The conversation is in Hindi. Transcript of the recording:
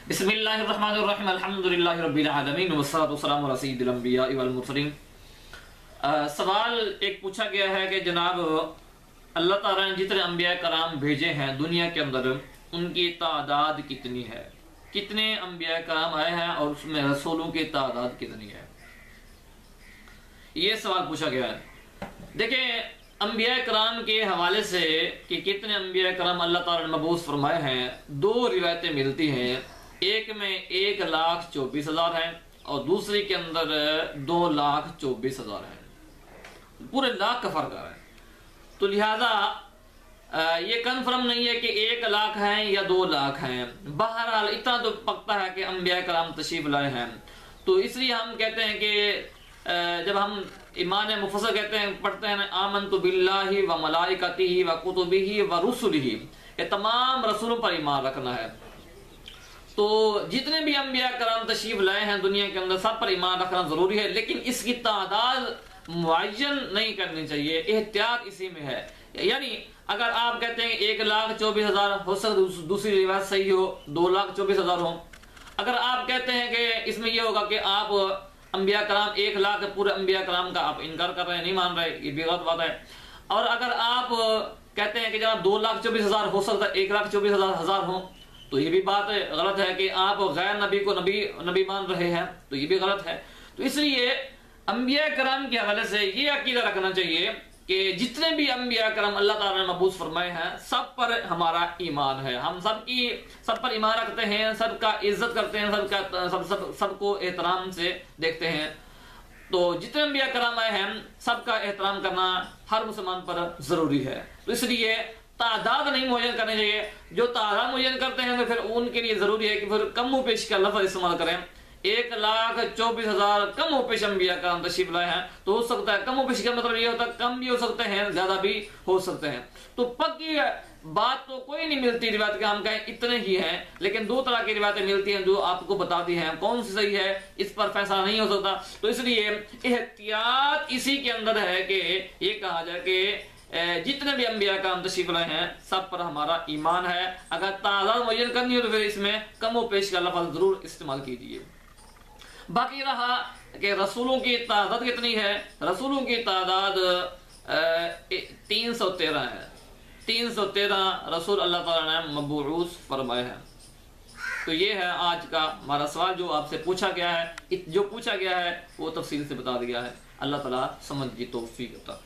बिस्मिल्लाहिर्रहमानिर्रहीम अल्हम्दुलिल्लाहि रब्बिल आलमीन वस्सलातु वस्सलामु अला सय्यिदिल अंबिया वल मुरसलीन। सवाल एक पूछा गया है कि जनाब अल्लाह ताला ने जितने अंबिया कराम भेजे हैं दुनिया के अंदर उनकी तादाद कितनी है, कितने अंबिया कराम आए हैं और उसमें रसूलों की तादाद कितनी है, ये सवाल पूछा गया है। देखिए अंबिया कराम के हवाले से कि कितने अंबिया कराम अल्लाह ताला ने मबूस फरमाए हैं, दो रिवायतें मिलती हैं। एक में 1,24,000 है और दूसरी के अंदर 2,24,000 है, पूरे लाख का फर्क है। तो लिहाजा ये कन्फर्म नहीं है कि 1 लाख हैं या 2 लाख हैं। बहरहाल इतना तो पक्का है कि अंबिया कराम तशरीफ लाए हैं। तो इसलिए हम कहते हैं कि जब हम ईमान मुफस्सर कहते हैं पढ़ते हैं आमनतु बिल्लाहि व मलाइकतिही व कुतुबिही व रुसुलिही, ये तमाम रसूलों पर ईमान रखना है। तो जितने भी अंबिया कराम तशरीफ लाए हैं दुनिया के अंदर सब पर ईमान रखना जरूरी है, लेकिन इसकी तादाद मुअय्यन नहीं करनी चाहिए, एहतियात इसी में है। यानी अगर आप कहते हैं 1,24,000 हो सकता दूसरी रिवायत सही हो 2,24,000 हो। अगर आप कहते हैं कि इसमें यह होगा कि आप अंबिया कराम 1 लाख पूरे अंबिया कराम का आप इनकार कर रहे हैं, नहीं मान रहे, ये भी गलत बात है। और अगर आप कहते हैं कि जब 2,24,000 हो सकता है 1,24,000 हो, तो ये भी बात गलत है कि आप गैर नबी को नबी मान रहे हैं, तो ये भी गलत है। तो इसलिए अंबिया कराम के हवाले से ये अकीदा रखना चाहिए कि जितने भी अंबिया कराम अल्लाह ताला ने मबूस फरमाए हैं सब पर हमारा ईमान है, हम सब पर ईमान रखते हैं, सबका इज्जत करते हैं, सबको एहतराम से देखते हैं। तो जितने अंबिया कराम आए हैं सबका एहतराम करना हर मुसलमान पर जरूरी है। तो इसलिए तादाद नहीं मुअय्यन करनी चाहिए। जो तादाद मुअय्यन करते हैं तो फिर उनके लिए जरूरी है कि फिर कम पेश का लफ्ज़ इस्तेमाल करें। 1,24,000 कम पेश अंबिया का तशरीफ लाए हैं, तो हो सकता है कम पेश का मतलब ये होता है कम भी हो सकते हैं, ज्यादा भी हो सकते हैं। तो पक्की बात तो कोई नहीं मिलती रिवायत के, हम कहें इतने ही हैं, लेकिन 2 तरह की रिवायतें मिलती हैं जो आपको बता दी हैं। कौन सी सही है इस पर फैसला नहीं हो सकता। तो इसलिए एहतियात इसी के अंदर है कि ये कहा जाए कि जितने भी अंबिया का तशरीफ लाए हैं सब पर हमारा ईमान है। अगर तादाद मुअय्यन करनी हो तो फिर इसमें कम पेश का लफ्ज़ जरूर इस्तेमाल कीजिए। बाकी रहा कि रसूलों की तादाद कितनी है, रसूलों की तादाद 313 है। 313 रसूल अल्लाह ताला ने मबूस फरमाए हैं। तो ये है आज का हमारा सवाल जो आपसे पूछा गया है। जो पूछा गया है वो तफसील से बता दिया है। अल्लाह ताला समझ की तौफीक अता।